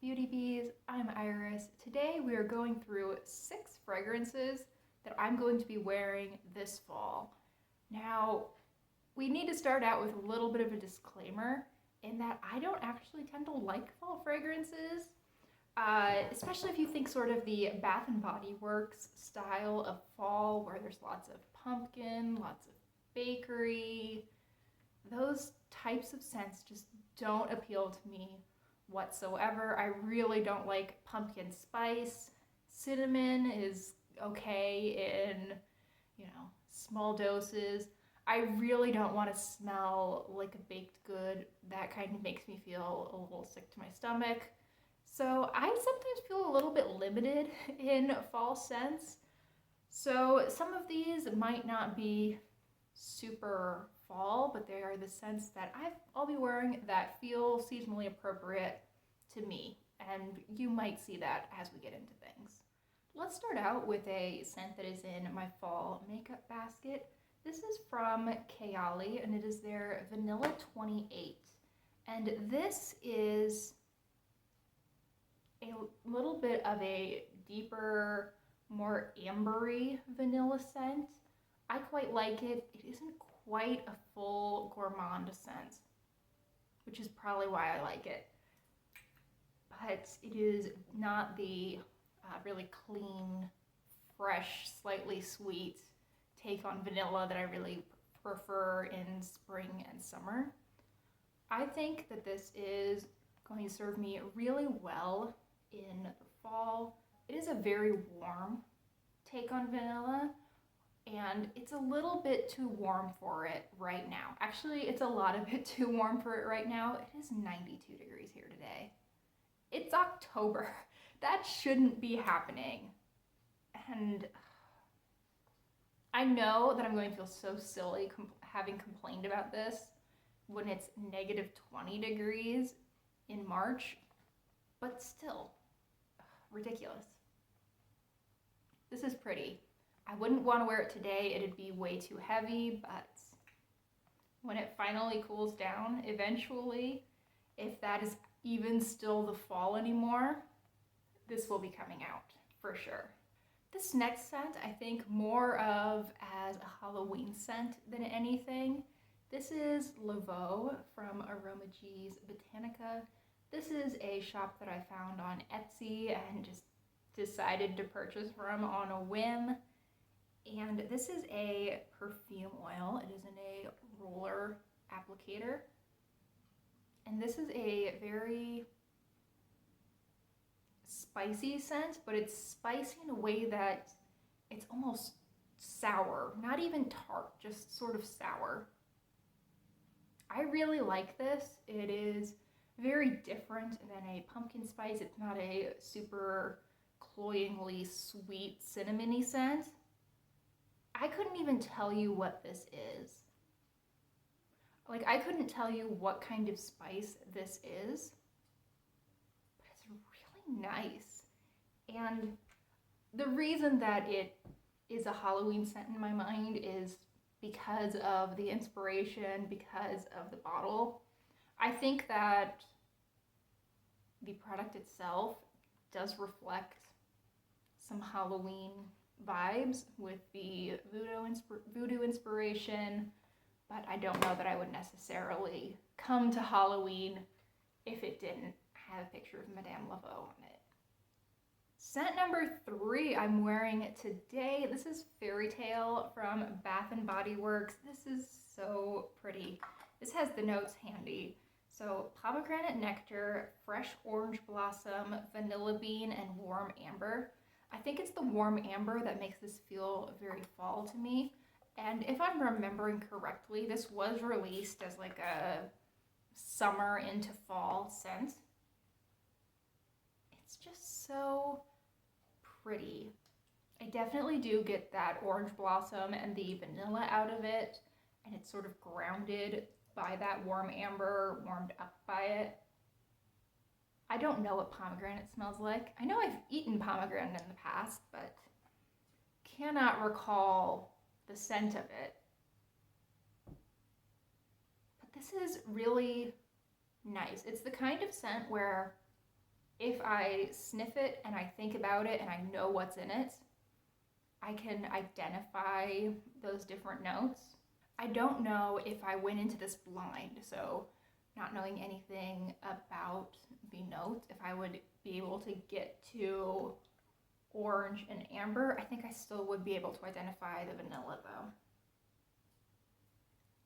Beauty Bees. I'm Iris. Today we are going through 6 fragrances that I'm going to be wearing this fall. Now, we need to start out with a little bit of a disclaimer in that I don't actually tend to like fall fragrances, especially if you think sort of the Bath and Body Works style of fall where there's lots of pumpkin, lots of bakery. Those types of scents just don't appeal to me whatsoever. I really don't like pumpkin spice. Cinnamon is okay in, small doses. I really don't want to smell like a baked good. That kind of makes me feel a little sick to my stomach. So I sometimes feel a little bit limited in fall scents. So some of these might not be super fall, but they are the scents that I'll be wearing that feel seasonally appropriate to me, and you might see that as we get into things. Let's start out with a scent that is in my fall makeup basket. This is from Kayali, and it is their Vanilla 28, and this is a little bit of a deeper, more ambery vanilla scent. I quite like it. It isn't quite a full gourmand scent, which is probably why I like it. But it is not the really clean, fresh, slightly sweet take on vanilla that I really prefer in spring and summer. I think that this is going to serve me really well in the fall. It is a very warm take on vanilla, and it's a little bit too warm for it right now. Actually, it's a lot of bit too warm for it right now. It is 92 degrees here today. It's October. That shouldn't be happening. And I know that I'm going to feel so silly having complained about this when it's negative 20 degrees in March, but still, ridiculous. This is pretty. I wouldn't want to wear it today. It'd be way too heavy, but when it finally cools down, eventually, if that is even still the fall anymore, this will be coming out for sure. This next scent, I think more of as a Halloween scent than anything. This is Lavo from Aroma Botanica. This is a shop that I found on Etsy and just decided to purchase from on a whim. And this is a perfume oil. It is in a roller applicator. And this is a very spicy scent, but it's spicy in a way that it's almost sour. Not even tart, just sort of sour. I really like this. It is very different than a pumpkin spice. It's not a super cloyingly sweet cinnamony scent. I couldn't even tell you what this is. Like, I couldn't tell you what kind of spice this is, but it's really nice. And the reason that it is a Halloween scent in my mind is because of the inspiration, because of the bottle. I think that the product itself does reflect some Halloween vibes with the voodoo inspiration, but I don't know that I would necessarily come to Halloween if it didn't have a picture of Madame Lavo on it. Scent number 3 I'm wearing today. This is Fairy Tale from Bath and Body Works. This is so pretty. This has the notes handy. So pomegranate nectar, fresh orange blossom, vanilla bean, and warm amber. I think it's the warm amber that makes this feel very fall to me. And if I'm remembering correctly, this was released as like a summer into fall scent. It's just so pretty. I definitely do get that orange blossom and the vanilla out of it, and it's sort of grounded by that warm amber, warmed up by it. I don't know what pomegranate smells like. I know I've eaten pomegranate in the past, but cannot recall the scent of it. But this is really nice. It's the kind of scent where if I sniff it and I think about it and I know what's in it, I can identify those different notes. I don't know if I went into this blind, so not knowing anything about the notes, if I would be able to get to orange and amber. I think I still would be able to identify the vanilla though.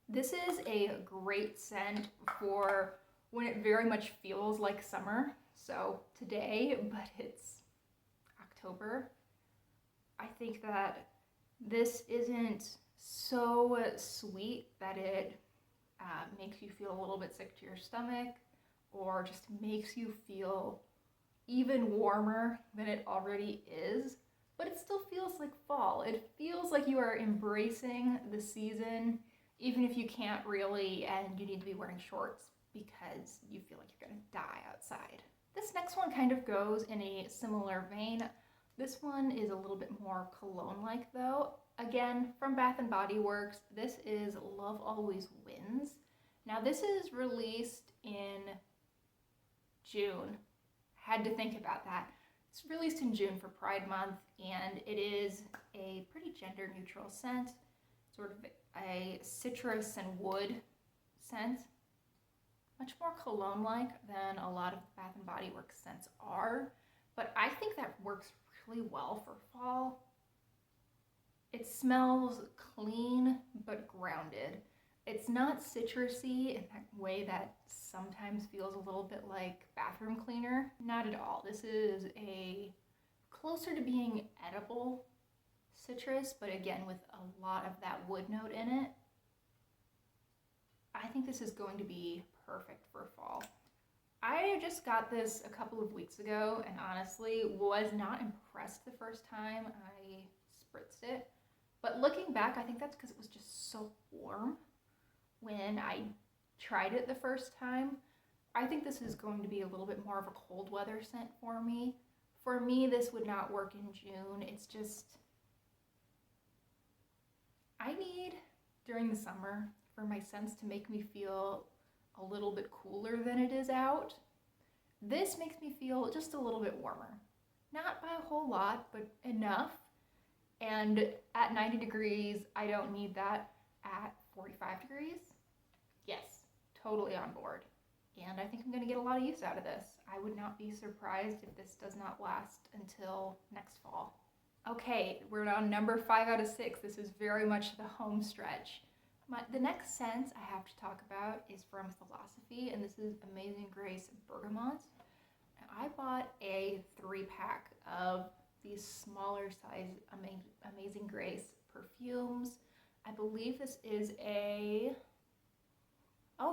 This is a great scent for when it very much feels like summer. So today, but it's October. I think that this isn't so sweet that it makes you feel a little bit sick to your stomach, or just makes you feel even warmer than it already is, but it still feels like fall. It feels like you are embracing the season, even if you can't really, and you need to be wearing shorts because you feel like you're gonna die outside. This next one kind of goes in a similar vein. This one is a little bit more cologne-like though. Again, from Bath & Body Works, this is Love Always Wins. Now this is released in June. Had to think about that. It's released in June for Pride Month, and it is a pretty gender-neutral scent, sort of a citrus and wood scent. Much more cologne-like than a lot of Bath & Body Works scents are, but I think that works really well for fall. It smells clean but grounded. It's not citrusy in that way that sometimes feels a little bit like bathroom cleaner. Not at all. This is a closer to being edible citrus, but again with a lot of that wood note in it. I think this is going to be perfect for fall. I just got this a couple of weeks ago and honestly was not impressed the first time I spritzed it. But looking back, I think that's because it was just so warm when I tried it the first time. I think this is going to be a little bit more of a cold weather scent for me. For me, this would not work in June. It's just, I need, during the summer, for my scents to make me feel a little bit cooler than it is out. This makes me feel just a little bit warmer. Not by a whole lot, but enough. And at 90 degrees, I don't need that. At 45 degrees, yes, totally on board. And I think I'm gonna get a lot of use out of this. I would not be surprised if this does not last until next fall. Okay, we're on number 5 out of 6. This is very much the home stretch. The next scent I have to talk about is from Philosophy, and this is Amazing Grace Bergamot. Now, I bought a 3-pack of these smaller size Amazing Grace perfumes. I believe this is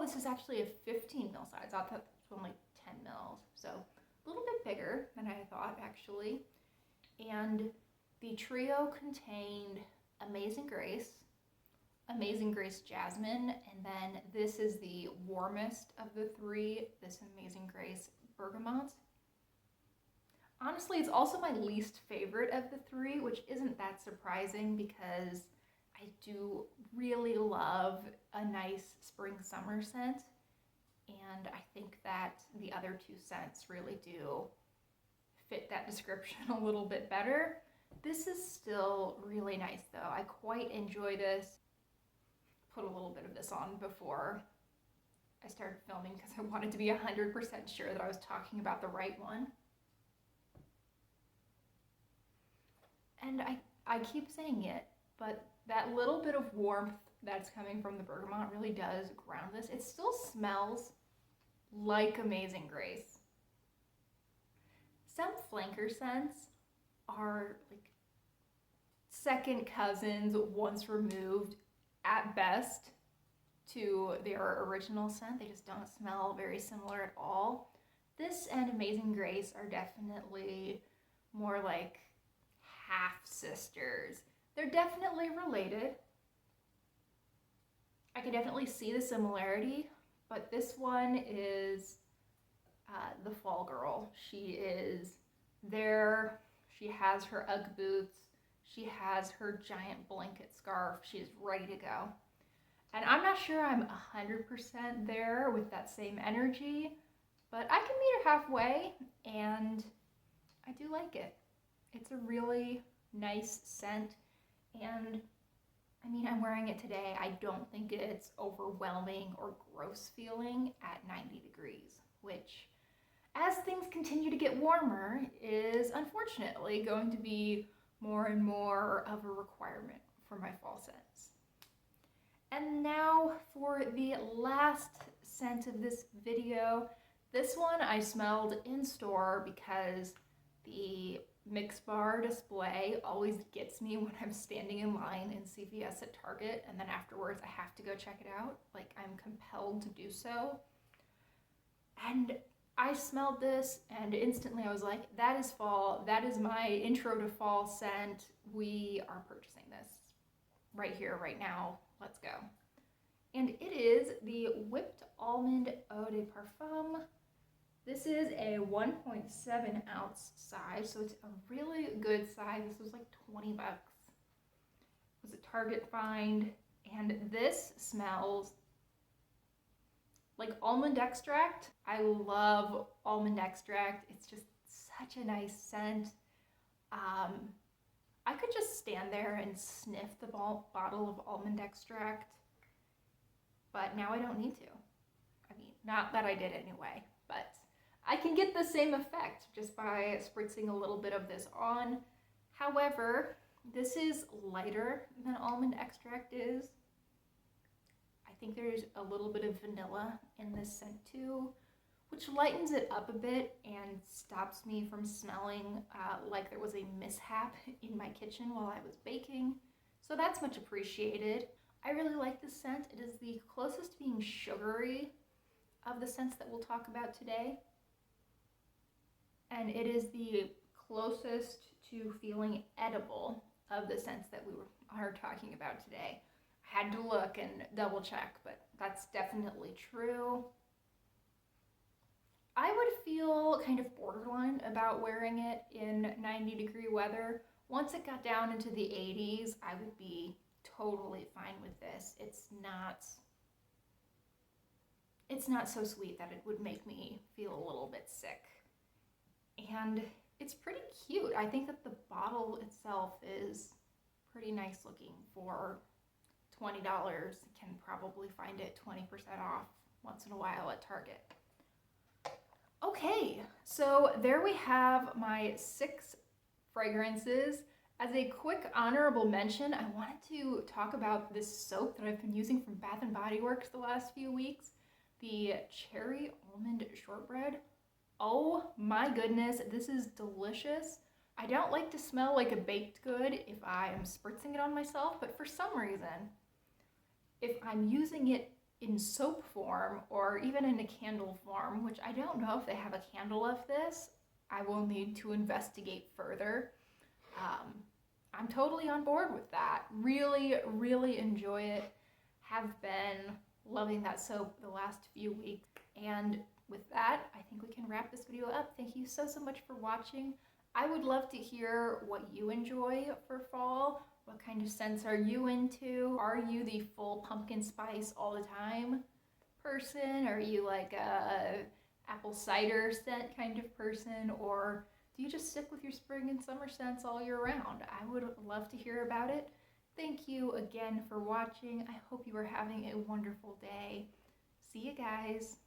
this is actually a 15 ml size. I thought it was only 10 mils, so a little bit bigger than I thought actually. And the trio contained Amazing Grace Jasmine, and then this is the warmest of the 3, this Amazing Grace Bergamot. Honestly, it's also my least favorite of the 3, which isn't that surprising because I do really love a nice spring-summer scent, and I think that the other 2 scents really do fit that description a little bit better. This is still really nice though. I quite enjoy this. Put a little bit of this on before I started filming because I wanted to be 100% sure that I was talking about the right one. And I keep saying it, but that little bit of warmth that's coming from the bergamot really does ground this. It still smells like Amazing Grace. Some flanker scents are like second cousins, once removed at best to their original scent. They just don't smell very similar at all. This and Amazing Grace are definitely more like half sisters. They're definitely related. I can definitely see the similarity, but this one is the fall girl. She is there. She has her Ugg boots. She has her giant blanket scarf. She is ready to go. And I'm not sure I'm 100% there with that same energy, but I can meet her halfway, and I do like it. It's a really nice scent, and I mean, I'm wearing it today. I don't think it's overwhelming or gross feeling at 90 degrees, which, as things continue to get warmer, is unfortunately going to be more and more of a requirement for my fall scents. And now for the last scent of this video. This one I smelled in store because the mix bar display always gets me when I'm standing in line in CVS at Target, and then afterwards I have to go check it out. Like, I'm compelled to do so. And I smelled this and instantly I was like, that is fall. That is my intro to fall scent. We are purchasing this right here, right now. Let's go. And it is the Whipped Almond Eau de Parfum. This is a 1.7 ounce size, so it's a really good size. This was like 20 bucks. It was a Target find, and this smells like almond extract. I love almond extract. It's just such a nice scent. I could just stand there and sniff the bottle of almond extract, but now I don't need to. I mean, not that I did anyway, but I can get the same effect just by spritzing a little bit of this on. However, this is lighter than almond extract is. I think there's a little bit of vanilla in this scent too, which lightens it up a bit and stops me from smelling like there was a mishap in my kitchen while I was baking. So that's much appreciated. I really like this scent. It is the closest to being sugary of the scents that we'll talk about today. And it is the closest to feeling edible of the scents that we are talking about today. I had to look and double check, but that's definitely true. I would feel kind of borderline about wearing it in 90-degree weather. Once it got down into the 80s, I would be totally fine with this. It's not so sweet that it would make me feel a little bit sick. And it's pretty cute. I think that the bottle itself is pretty nice looking for $20. You can probably find it 20% off once in a while at Target. Okay, so there we have my 6 fragrances. As a quick honorable mention, I wanted to talk about this soap that I've been using from Bath & Body Works the last few weeks, the Cherry Almond Shortbread. Oh my goodness, this is delicious. I don't like to smell like a baked good if I am spritzing it on myself, but for some reason, if I'm using it in soap form or even in a candle form, which I don't know if they have a candle of this, I will need to investigate further. I'm totally on board with that. Really, really enjoy it. Have been loving that soap the last few weeks. And with that, I think we can wrap this video up. Thank you so much for watching. I would love to hear what you enjoy for fall. What kind of scents are you into? Are you the full pumpkin spice all the time person? Are you like a apple cider scent kind of person? Or do you just stick with your spring and summer scents all year round? I would love to hear about it. Thank you again for watching. I hope you are having a wonderful day. See you guys.